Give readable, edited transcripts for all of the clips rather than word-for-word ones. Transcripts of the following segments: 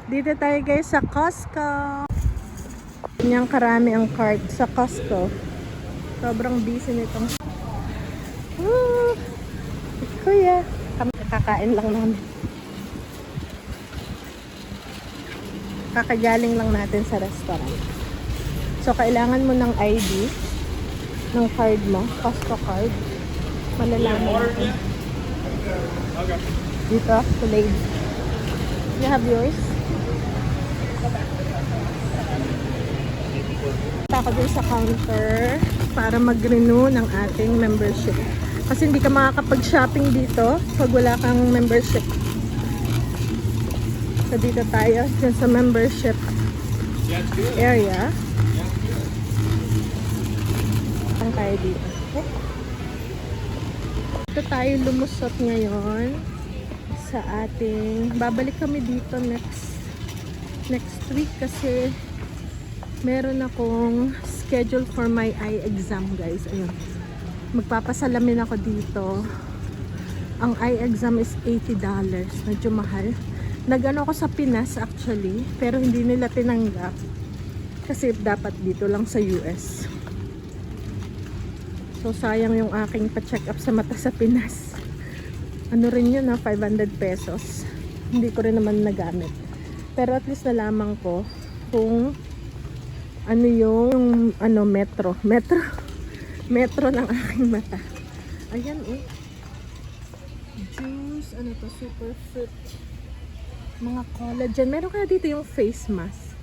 Dito tayo guys sa Costco. Ganyang karami ang cart sa Costco. Sobrang busy nitong. Woo! Kuya, kami kakain lang namin. Kakagaling lang natin sa restaurant. So, kailangan mo ng ID, ng card mo, Costco card. Malalaman natin. Dito, delayed. You have yours? Punta ako dun sa counter para mag-renew ng ating membership. Kasi hindi ka makakapag-shopping dito pag wala kang membership. So dito tayo dun sa membership area. Ang tayo dito. Dito tayo lumusot ngayon sa ating, babalik kami dito next week kasi meron akong schedule for my eye exam guys. Ayun, magpapasalamin ako dito. Ang eye exam is $80, medyo mahal. Nag-ano ako sa Pinas actually, pero hindi nila tinanggap kasi dapat dito lang sa US. So sayang yung aking pa-check up sa mata sa Pinas. Ano rin yun na 500 pesos. Hindi ko rin naman nagamit. Pero at least nalaman ko kung ano yung ano metro ng aking mata. Ayan juice, ano to, super fruit, mga collagen. Meron kaya dito yung face mask?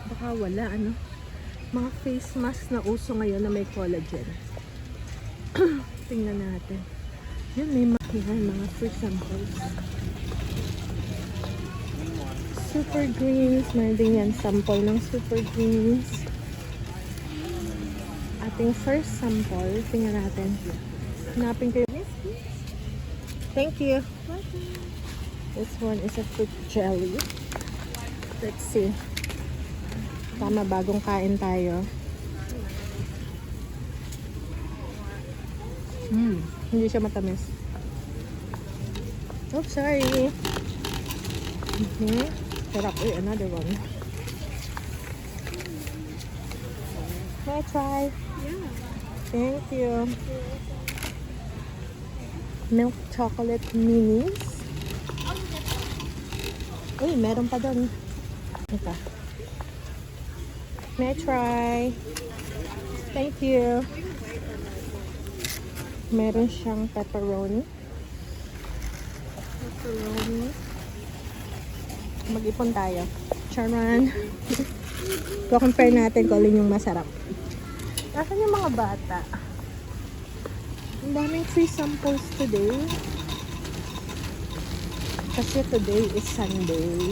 Baka wala, ano, mga face mask na uso ngayon na may collagen. Tingnan natin. Yan, may mga fruit samples. Super greens, meron din yan sample ng super greens. Ating first sample, tingnan natin. Hanapin ko yung thank you. This one is a fruit jelly. Let's see. Tama, bagong kain tayo. Hindi siya matamis. Oops, sorry. Sarap. Uy, another one. Can I try? Yeah. Thank you. Milk chocolate minis. Uy, meron pa doon. Ito. Can I try? Thank you. Meron siyang pepperoni. Mag-ipon tayo. Charan. Compare natin kung alin yung masarap. Nasaan yung mga bata? Ang daming free samples today. Kasi today is Sunday.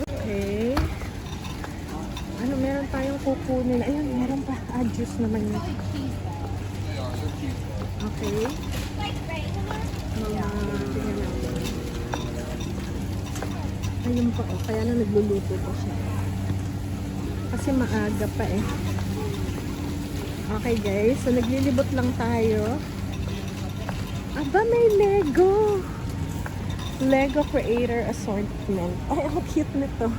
Okay. Ano, meron tayong kukunin. Ayun, meron pa. Juice naman yun. Okay. Tingnan natin. Ayun pa, kaya na nagluluto pa siya. Kasi maaga pa eh. Okay guys, so naglilibot lang tayo. Aba, may Lego! Lego Creator Assortment. Ay, ang cute nito.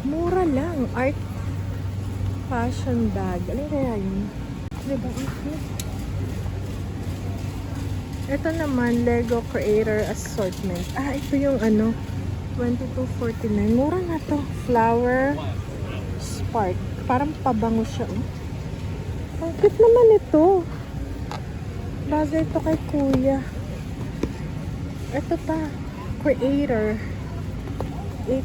Mura lang. Art fashion bag. Ano kaya yun? Diba? Ito naman, Lego Creator Assortment. Ito yung ano, $22.49. Mura na to. Flower Spark. Parang pabango siya. Ang cute naman ito. Bagay ito kay kuya. Ito pa. Creator 8+.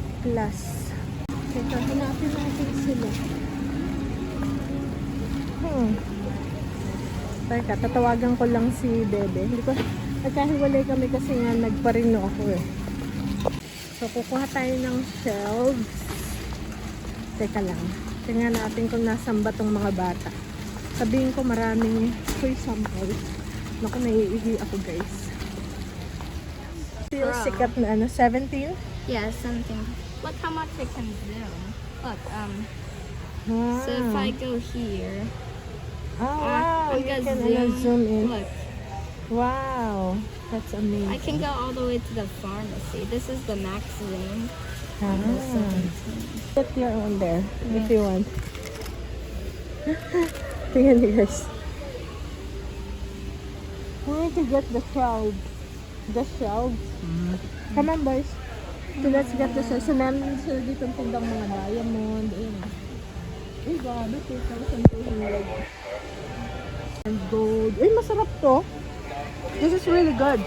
Teka, hanapin natin sila. Teka, tatawagan ko lang si Bebe. Hindi ko, nagkahiwalay kami kasi nga nagparino ako eh. So, kukuha tayo ng shelves. Teka lang. Tingnan natin kung nasan ba tong mga bata. Sabihin ko maraming free samples. Naku, naiihi ako guys. Still sikat na ano, 17? Yeah, something. Look how much I can zoom. Look, Wow. so if I go here, Oh, wow. I'm You gonna can zoom in. Look, Wow. That's I amazing. can go all the way to the pharmacy. This is the max room. Ah. Put your own there if you want. Tingnan niyo guys. We need to get the shelves. The shelves. Come on boys. So let's get the shelves. So meron sila dito tindang mga diamond. Ayun. Uy, grabe. 2,200. And gold. Uy, masarap to. This is really good.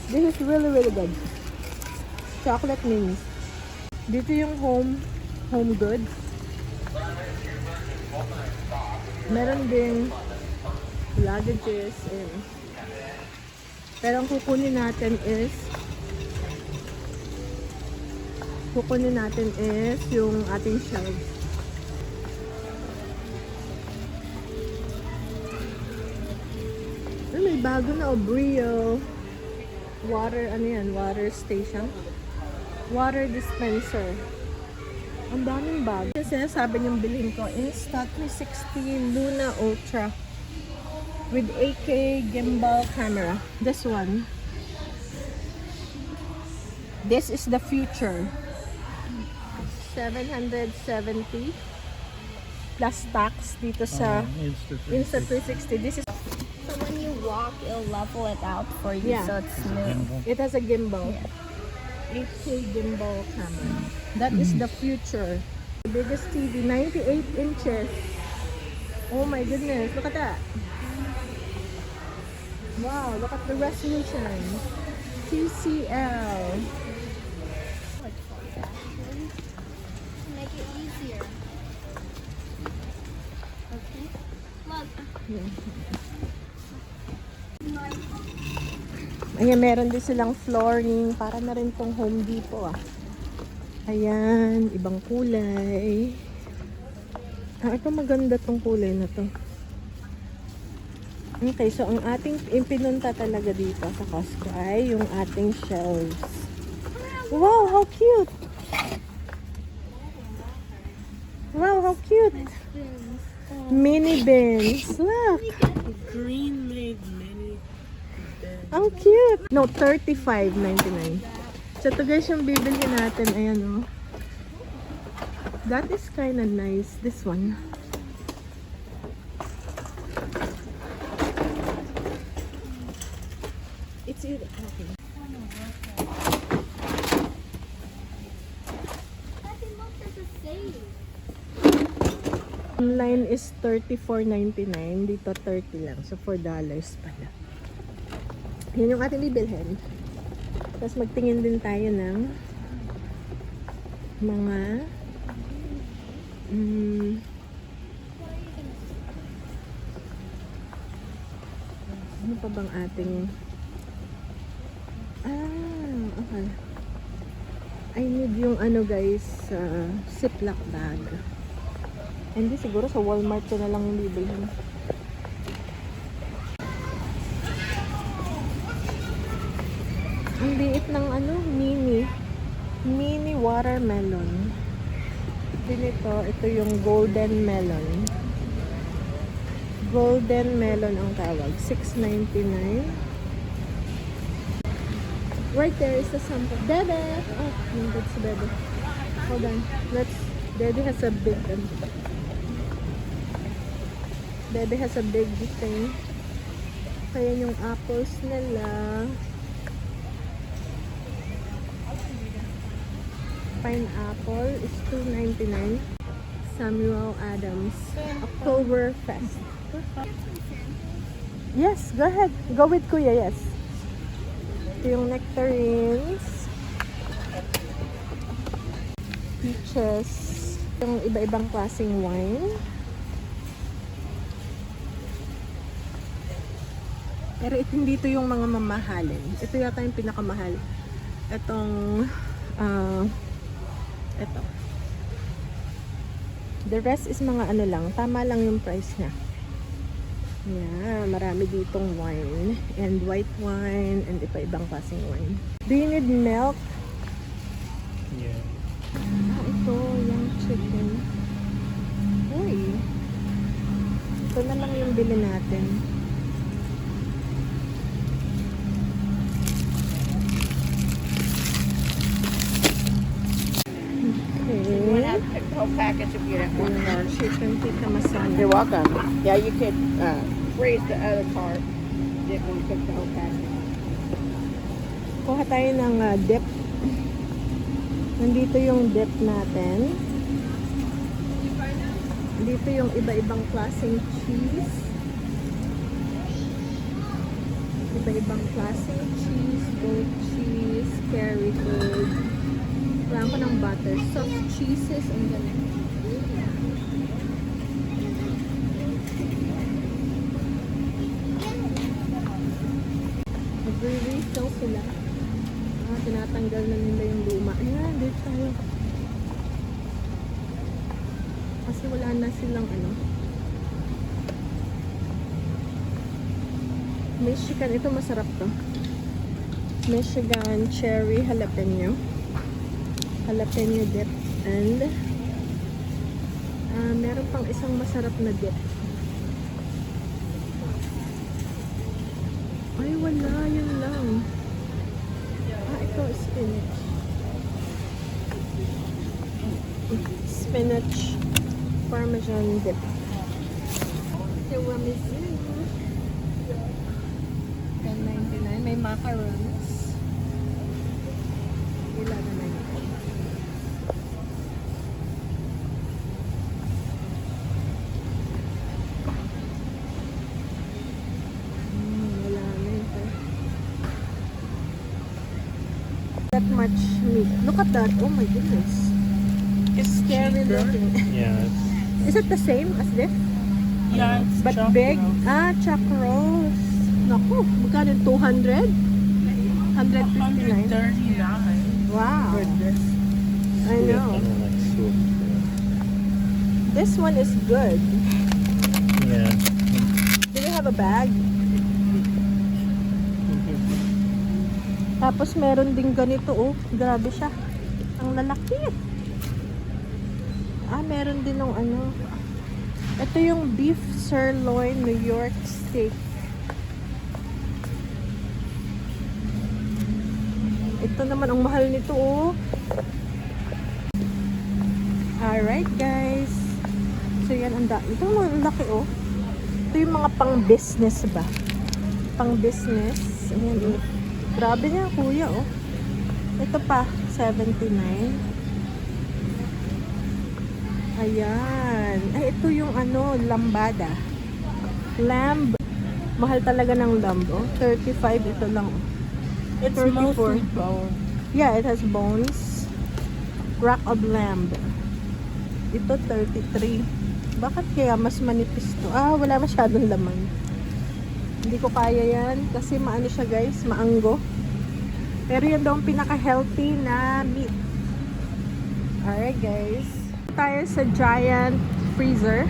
This is really, really good. Chocolate minis. Dito yung home goods. Meron ding luggages. Ayun. Pero ang kukunin natin is yung ating shelves. Ay, may bago na Brio. Water, ano yan? Water station. Water dispenser. Ang daming bag. Kasi sinasabi niyong bilhin ko is Insta360 Luna Ultra with 8K gimbal camera. This one. This is the future. 770 plus tax dito sa Insta360. This is So when you walk, it'll level it out for you, Yeah. so it's smooth. It has a gimbal. 8K gimbal camera. That is the future. The biggest TV, 98 inches. Oh my goodness, look at that. Wow, look at the resolution. TCL. Make it easier. Okay. Look. Ayan, meron din silang flooring. Para na rin tong Home Depot ah. Ayan, ibang kulay. Ah, ito maganda tong kulay na to. Okay, so ang ating pinunta talaga dito sa Costco ay yung ating shelves. Wow, how cute! Wow, how cute! Mini bins. Look! Green made many. Ang cute! No, $35.99. So ito guys yung bibili natin. Ayan oh. That is kinda nice. This one. It's either. Okay. Look, there's a save. Online is $34.99. Dito 30 lang. So $4 pala. Yan yung ating bibilhin. Tapos magtingin din tayo ng mga ano pa bang ating okay. I need yung ano guys, Ziploc bag. Hindi, siguro sa Walmart ko na lang yung bibilhin. Ang liit ng ano, mini watermelon. Ito yung golden melon. Golden melon ang tawag. $6.99. Right there is the sample. Bebe! Oh, no, that's Bebe. Hold on. Bebe has a big one. Bebe has a big thing. Kaya yung apples nila. Pineapple is $2.99. Samuel Adams Oktoberfest. Yes, go ahead. Go with Kuya, yes. Ito yung nectarines. Peaches. Yung iba-ibang klaseng wine. Pero ito dito yung mga mamahalin. Ito yata yung pinakamahal. Itong ito. The rest is mga ano lang. Tama lang yung price niya. Yeah, marami ditong wine. And white wine. And iba-ibang klaseng wine. Do you need milk? Yeah. Ito, yung chicken. Uy. Ito na lang yung bili natin. whole package if you didn't want Ayan, one. chicken tikka masala. You're welcome. Yeah, you could freeze the other part. Didn't want to cook the whole package. Kuha tayo ng dip. Nandito yung dip natin. Dito yung iba-ibang klaseng cheese. Iba-ibang klaseng cheese, goat cheese, Kerrygold. Kailangan ko ng butter. Soft cheeses, ang galing. Nagre-refill sila. Tinatanggal na nila yung luma. Ayan, dito tayo. Kasi wala na silang ano. Michigan, ito masarap to. Michigan cherry jalapeno. Jalapeno dip. And meron pang isang masarap na dip. Ay, wala. Yun lang. Ito, spinach. Spinach parmesan dip. Tiramisu. $10.99. May macarons. $11.99. Wala na ito. That much meat. Look at that. Oh my goodness. It's scary looking. Yeah. Is it the same as this? Yeah, it's But chocolate. big? Chuck Rose. Naku, magkano? 200? 159? 139. Wow. For this. I know. Like soup. This one is good. Yeah. Do you have a bag? Tapos meron din ganito, oh. Grabe siya. Ang lalaki. Meron din ng ano. Ito yung beef sirloin New York steak. Ito naman ang mahal nito, oh. Alright, guys. So yan ang dami. Ito ang laki, oh. Ito yung mga pang-business ba? Pang-business. Ayan, oh. Grabe niya, kuya, oh. Ito pa, $79. Ayan. Ay, ito yung ano, lambada. Lamb. Mahal talaga ng lamb, oh. 35, ito lang, oh. It's 34. mostly bone. Yeah, it has bones. Rack of lamb. Ito, 33. Bakit kaya mas manipis to? Wala masyadong laman. Hindi ko kaya yan. Kasi maano siya, guys, maanggo. Pero yan daw ang pinaka-healthy na meat. Alright, guys. Tayo sa giant freezer.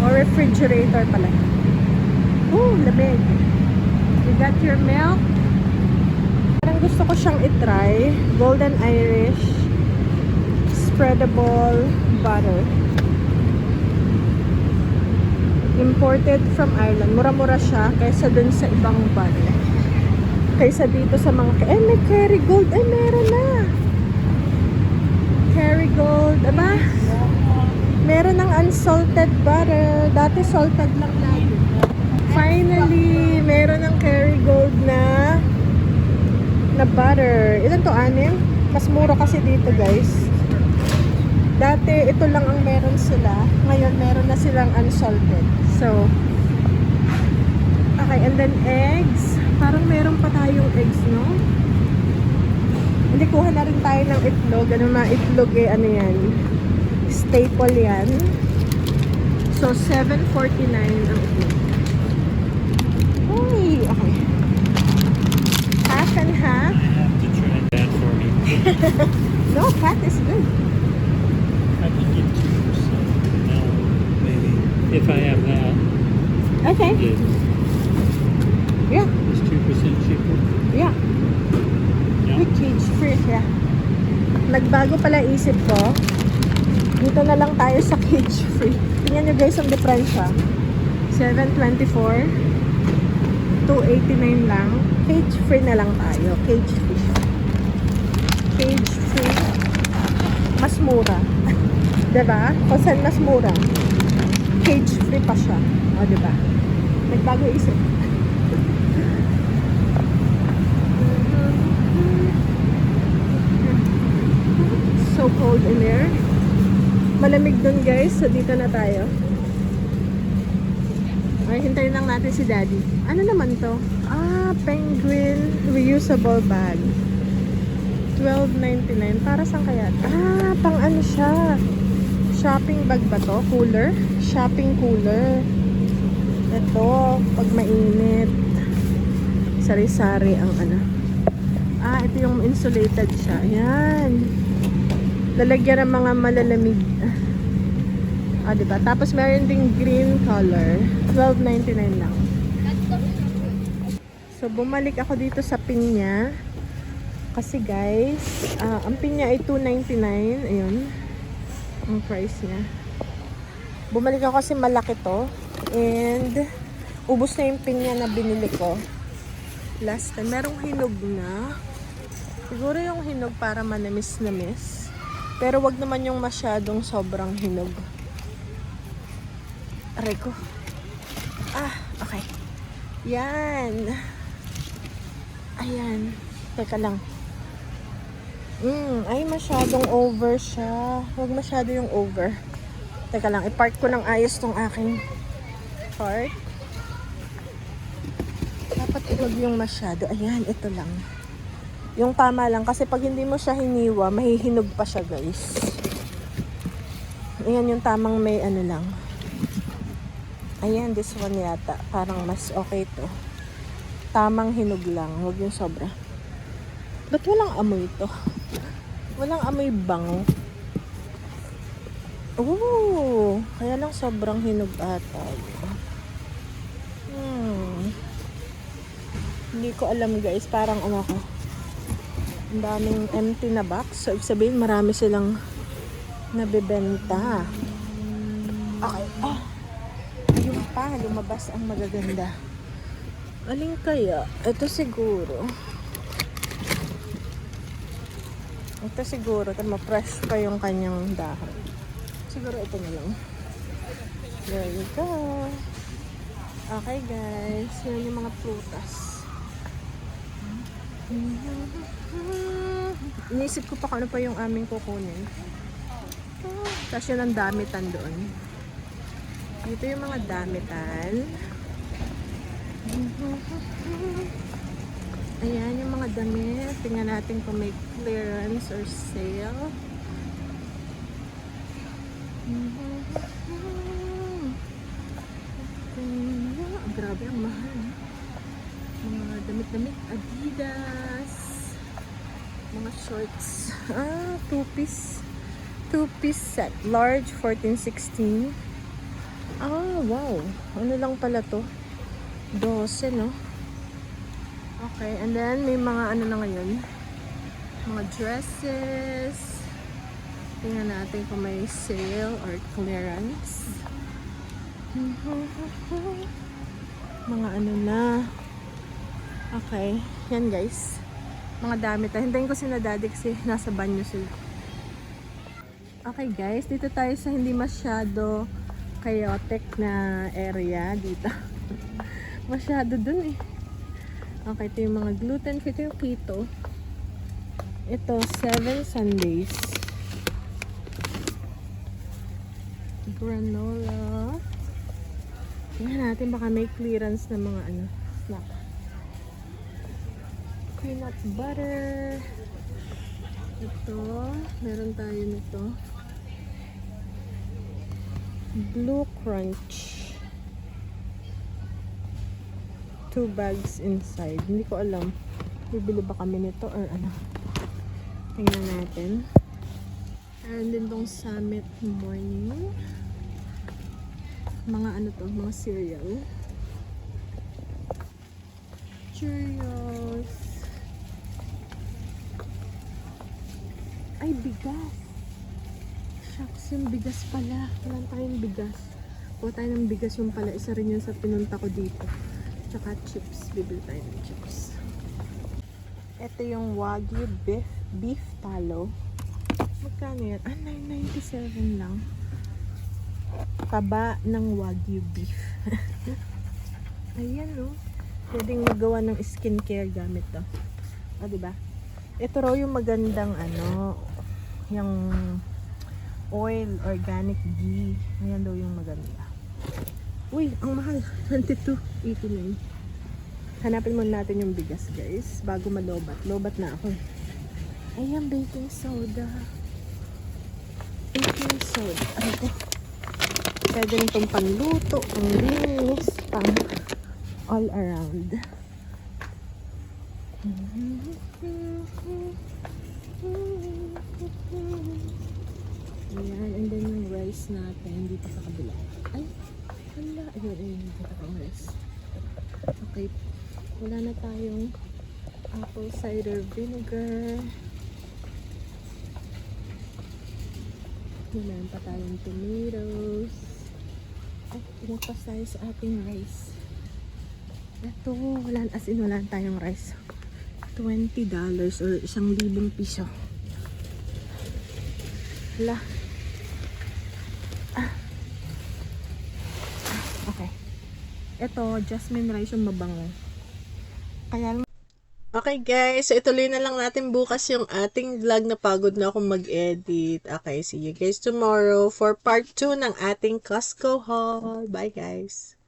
Or refrigerator pala. Ooh, lamig. You got your milk. Parang gusto ko siyang itry. Golden Irish spreadable butter. Imported from Ireland. Mura-mura siya kaysa dun sa ibang butter. Kaysa dito sa mga... may Kerrygold. Meron na. Kerrygold. Aba? Meron ng unsalted butter. Dati salted lang lagi. Finally, meron ng Kerrygold na butter. Ilan to? 6? Mas mura kasi dito, guys. Dati, ito lang ang meron sila. Ngayon, meron na silang unsalted. So, okay. And then, eggs. Parang meron pa tayong eggs, no? Hindi, kuha na rin tayo ng itlog. Ano mga itlog eh, ano yan? Staple yan. So, $7.49 ang itlog. Uy, okay. Half and half. I have to try that for me. No, fat is good. I can get 2%. No, maybe. If I have that, Okay. Yeah, it's 2% cheaper. yeah. Yeah. With cage free, yeah. Nagbago pala isip ko. Dito na lang tayo sa cage free. Tingnan nyo guys ang diferensya. $7.24. $2.89 lang. Cage free na lang tayo. Cage fish. cage free, mas mura. Diba? Kung saan mas mura, cage free pa siya. O, diba? Nagbago isip. So cold in there. Malamig dun guys, so dito na tayo. Ay, hintayin lang natin si Daddy. Ano naman to? Ah, Penguin reusable bag. $12.99. Para saan kaya? Ah, pang ano siya? Shopping bag ba to? Cooler? Shopping cooler. Ito, pag mainit. Sari-sari ang ano. Ah, ito yung insulated siya. Ayan. Lalagyan ng mga malalamig. Ah, diba? Tapos meron ding green color. $12.99 lang. So, bumalik ako dito sa pinya. Kasi guys, ang pinya ay $2.99. Ayun. Ang price niya. Bumalik ako kasi malaki to. And, ubos na yung pinya na binili ko. Last time. Merong hinog na. Siguro yung hinog para manamis-namis. Pero wag naman yung masyadong sobrang hinog. Aray ko. Ah, okay. Yan. Ayan. Teka lang. Ay, masyadong over siya. Huwag masyado yung over. Teka lang, i-park ko ng ayos tong aking park. Dapat huwag yung masyado. Ayan, ito lang. Yung tama lang. Kasi pag hindi mo siya hiniwa, mahihinog pa siya, guys. Ayan yung tamang may ano lang. Ayan, this one yata. Parang mas okay to. Tamang hinog lang. Huwag yung sobra. Ba't walang amoy to? Walang amoy bango. Ooh, kaya lang sobrang hinog ata. Hindi ko alam guys. Parang ano ko. Ang daming empty na box. So, ibig sabihin marami silang nabibenta. Okay. Ah, yung pa. Lumabas ang magaganda. Aling kaya? Ito siguro. Ito siguro. Fresh pa yung kanyang dahon. Siguro ito na lang. There you go. Okay guys. Yan yung mga prutas. Inisip ko pa kung ano pa yung aming kukunin. Tapos yun ang damitan doon. Dito yung mga damitan. Ayan yung mga damit. Tingnan natin kung may clearance or sale. Grabe ang mahal. Mga damit-damit. Adidas. Mga shorts. Ah, two-piece. Two-piece set. Large, 14.16. Ah, wow. Ano lang pala to? 12, no? Okay, and then may mga ano na ngayon. Mga dresses. Tingnan natin kung may sale or clearance. Mga ano na. Okay, yan guys. Mga damit. Hintayin ko si Daddy kasi nasa banyo sila. Okay guys, dito tayo sa hindi masyado chaotic na area dito. Masyado dun eh. Okay, ito yung mga gluten free. Ito yung keto. Ito, 7 Sundays. Granola. Tingnan natin baka may clearance na mga ano, snack. Peanut butter. Ito, meron tayo nito. Blue Crunch. 2 bags inside. Hindi ko alam. Bibili ba kami nito or ano. Tingnan natin. Meron din tong Summit Morning. Mga ano to, mga cereal. Cheerios. Ay, bigas. Shucks, yung bigas pala. Wala tayong bigas. Kuha tayo ng bigas yung pala. Isa rin yun sa pinunta ko dito. Tsaka chips. Bibili tayo ng chips. Ito yung Wagyu beef beef talo. Magkano yan? 9.97 lang. Taba ng Wagyu beef. Ayan, no? Pwedeng magawa ng skincare gamit to. Diba? Ito raw yung magandang yung oil, organic ghee. Ayan daw yung maganda. Uy, ang mahal. 22.89. Hanapin muna natin yung bigas, guys. Bago malobat. Lobat na ako. Ayan, baking soda. Baking soda. Ay ko. Pwede rin itong panluto, panglinis, pang all around. Ayan, and then yung rice natin dito sa kabila. Ay, wala. Ayun, dito ang rice. Okay, wala na tayong apple cider vinegar. Wala pa tayong tomatoes. Ay, pinagpas tayo sa ating rice. Ito, wala tayong rice. $20 or 1,000 piso. Wala. Okay. Ito, jasmine rice yung mabango. Kaya okay guys, so ituloy na lang natin bukas yung ating vlog. Napagod na akong mag-edit. Okay, see you guys tomorrow for part 2 ng ating Costco haul. Bye guys!